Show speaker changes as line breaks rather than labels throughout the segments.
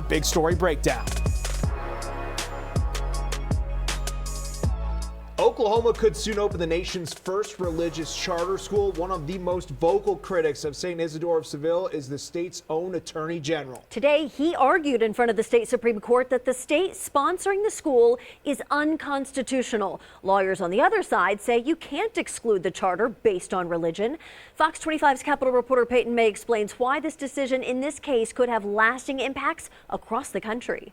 our big story breakdown. Oklahoma could soon open the nation's first religious charter school. One of the most vocal critics of St. Isidore of Seville is the state's own attorney general.
Today, he argued in front of the state Supreme Court that the state sponsoring the school is unconstitutional. Lawyers on the other side say you can't exclude the charter based on religion. Fox 25's Capitol reporter Peyton May explains why this decision in this case could have lasting impacts across the country.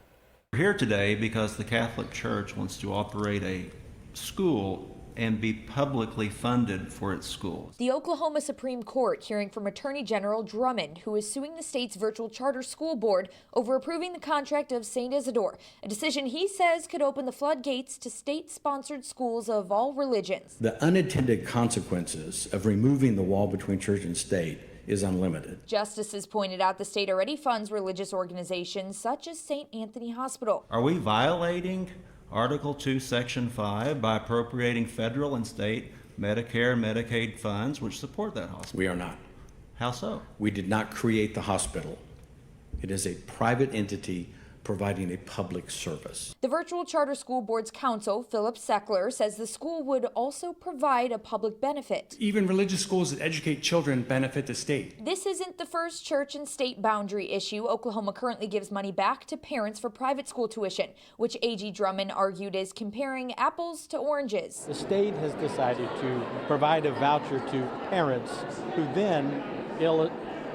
We're here today because the Catholic Church wants to operate a school and be publicly funded for its schools.
The Oklahoma Supreme Court hearing from Attorney General Drummond, who is suing the state's virtual charter school board over approving the contract of St. Isidore, a decision he says could open the floodgates to state-sponsored schools of all religions.
The unintended consequences of removing the wall between church and state is unlimited.
Justices pointed out the state already funds religious organizations such as St. Anthony Hospital.
Are we violating Article 2, Section 5 by appropriating federal and state Medicare and Medicaid funds which support that hospital?
We are not.
How so?
We did not create the hospital. It is a private entity providing a public service.
The Virtual Charter School Board's counsel, Philip Seckler, says the school would also provide a public benefit.
Even religious schools that educate children benefit the state.
This isn't the first church and state boundary issue. Oklahoma currently gives money back to parents for private school tuition, which A.G. Drummond argued is comparing apples to oranges.
The state has decided to provide a voucher to parents who then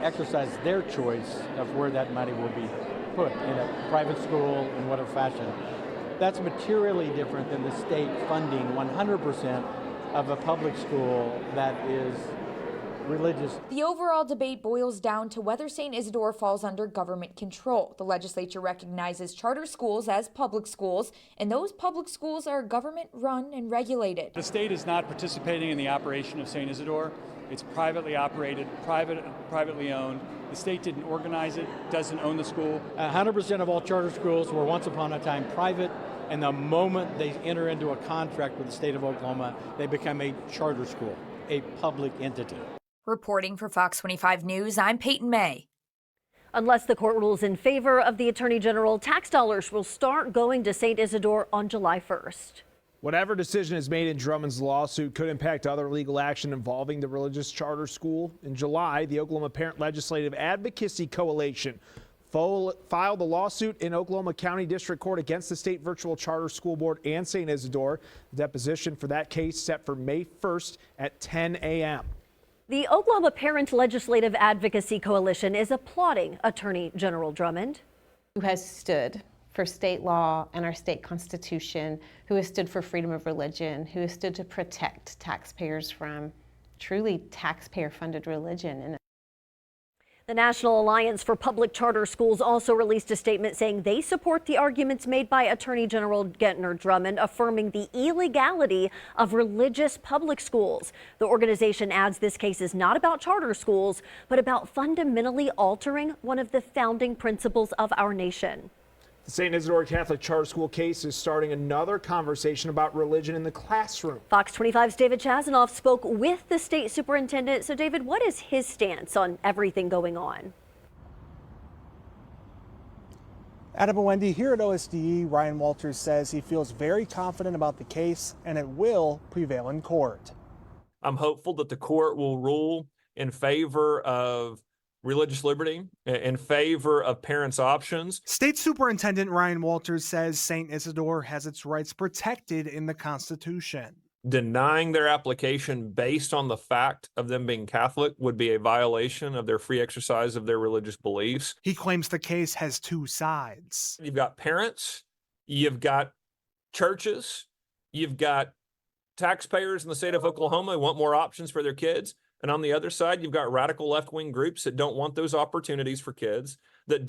exercise their choice of where that money will be put, in a private school, in whatever fashion. That's materially different than the state funding 100% of a public school that is religious.
The overall debate boils down to whether St. Isidore falls under government control. The legislature recognizes charter schools as public schools, and those public schools are government-run and regulated.
The state is not participating in the operation of St. Isidore. It's privately operated, privately owned. The state didn't organize it, doesn't own the school.
100% of all charter schools were once upon a time private, and the moment they enter into a contract with the state of Oklahoma, they become a charter school, a public entity.
Reporting for Fox 25 News, I'm Peyton May.
Unless the court rules in favor of the Attorney General, tax dollars will start going to St. Isidore on July 1st.
Whatever decision is made in Drummond's lawsuit could impact other legal action involving the religious charter school. In July, the Oklahoma Parent Legislative Advocacy Coalition filed a lawsuit in Oklahoma County District Court against the state virtual charter school board and St. Isidore. The deposition for that case set for May 1st at 10 a.m.
The Oklahoma Parent Legislative Advocacy Coalition is applauding Attorney General Drummond,
who has stood for state law and our state constitution, who has stood for freedom of religion, who has stood to protect taxpayers from truly taxpayer-funded religion.
The National Alliance for Public Charter Schools also released a statement saying they support the arguments made by Attorney General Gentner Drummond, affirming the illegality of religious public schools. The organization adds this case is not about charter schools, but about fundamentally altering one of the founding principles of our nation.
The St. Isidore Catholic Charter School case is starting another conversation about religion in the classroom.
Fox 25's David Chazanoff spoke with the state superintendent. So, David, what is his stance on everything going on?
Adam and Wendy, here at OSDE, Ryan Walters says he feels very confident about the case and it will prevail in court.
I'm hopeful that the court will rule in favor of religious liberty, in favor of parents' options.
State Superintendent Ryan Walters says St. Isidore has its rights protected in the Constitution.
Denying their application based on the fact of them being Catholic would be a violation of their free exercise of their religious beliefs.
He claims the case has two sides.
You've got parents, you've got churches, you've got taxpayers in the state of Oklahoma who want more options for their kids. And on the other side, you've got radical left-wing groups that don't want those opportunities for kids, that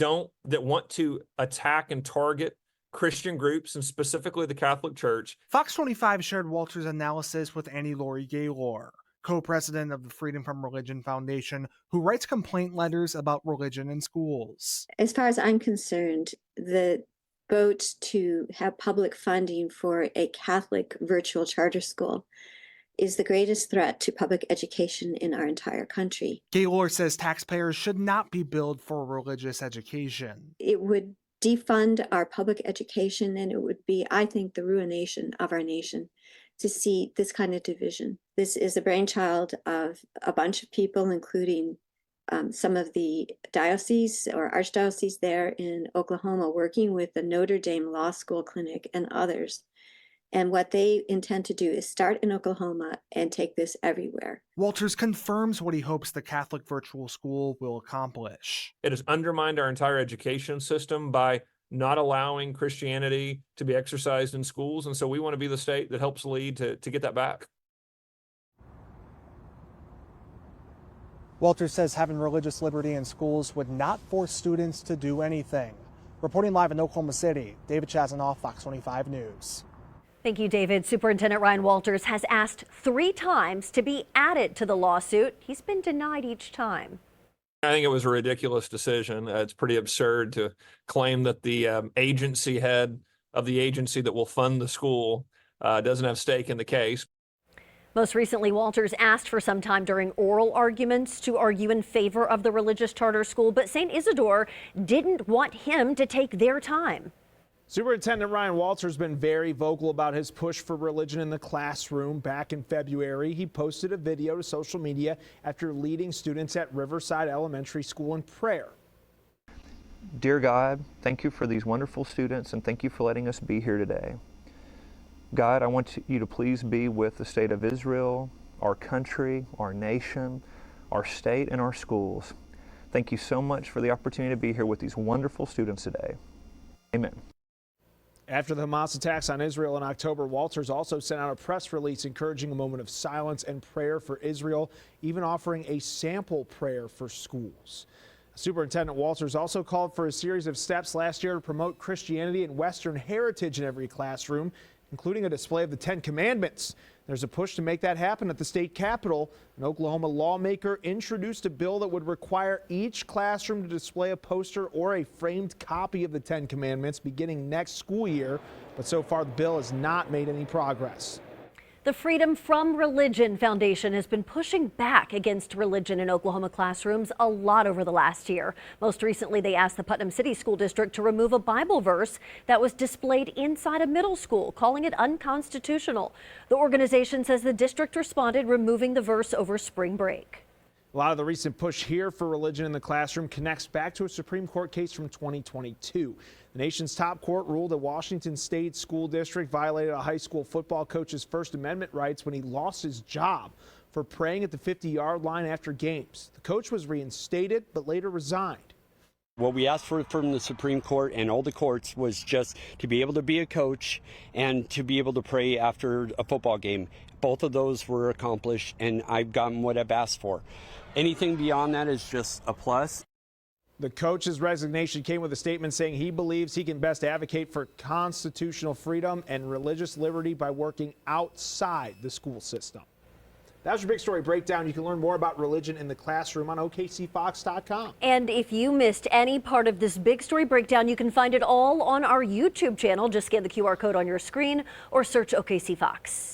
want to attack and target Christian groups and specifically the Catholic Church.
Fox 25 shared Walters' analysis with Annie Laurie Gaylor, co-president of the Freedom from Religion Foundation, who writes complaint letters about religion in schools.
As far as I'm concerned, the vote to have public funding for a Catholic virtual charter school is the greatest threat to public education in our entire country.
Gaylor says taxpayers should not be billed for religious education.
It would defund our public education, and it would be, I think, the ruination of our nation to see this kind of division. This is the brainchild of a bunch of people, including some of the dioceses or archdioceses there in Oklahoma, working with the Notre Dame Law School Clinic and others. And what they intend to do is start in Oklahoma and take this everywhere.
Walters confirms what he hopes the Catholic virtual school will accomplish.
It has undermined our entire education system by not allowing Christianity to be exercised in schools. And so we want to be the state that helps lead to get that back.
Walters says having religious liberty in schools would not force students to do anything. Reporting live in Oklahoma City, David Chazanoff, Fox 25 News.
Thank you, David. Superintendent Ryan Walters has asked 3 times to be added to the lawsuit. He's been denied each time.
I think it was a ridiculous decision. It's pretty absurd to claim that the agency head of the agency that will fund the school doesn't have stake in the case.
Most recently, Walters asked for some time during oral arguments to argue in favor of the religious charter school, but St. Isidore didn't want him to take their time.
Superintendent Ryan Walters has been very vocal about his push for religion in the classroom. Back in February, he posted a video to social media after leading students at Riverside Elementary School in prayer.
Dear God, thank you for these wonderful students and thank you for letting us be here today. God, I want you to please be with the state of Israel, our country, our nation, our state, and our schools. Thank you so much for the opportunity to be here with these wonderful students today. Amen.
After the Hamas attacks on Israel in October, Walters also sent out a press release encouraging a moment of silence and prayer for Israel, even offering a sample prayer for schools. Superintendent Walters also called for a series of steps last year to promote Christianity and Western heritage in every classroom, including a display of the 10 Commandments. There's a push to make that happen at the state capitol. An Oklahoma lawmaker introduced a bill that would require each classroom to display a poster or a framed copy of the 10 Commandments beginning next school year. But so far, the bill has not made any progress.
The Freedom from Religion Foundation has been pushing back against religion in Oklahoma classrooms a lot over the last year. Most recently, they asked the Putnam City School District to remove a Bible verse that was displayed inside a middle school, calling it unconstitutional. The organization says the district responded, removing the verse over spring break.
A lot of the recent push here for religion in the classroom connects back to a Supreme Court case from 2022. The nation's top court ruled a Washington State school district violated a high school football coach's First Amendment rights when he lost his job for praying at the 50-yard line after games. The coach was reinstated but later resigned.
What we asked for from the Supreme Court and all the courts was just to be able to be a coach and to be able to pray after a football game. Both of those were accomplished, and I've gotten what I've asked for. Anything beyond that is just a plus.
The coach's resignation came with a statement saying he believes he can best advocate for constitutional freedom and religious liberty by working outside the school system. That was your Big Story Breakdown. You can learn more about religion in the classroom on OKCFox.com.
And if you missed any part of this Big Story Breakdown, you can find it all on our YouTube channel. Just scan the QR code on your screen or search OKC Fox.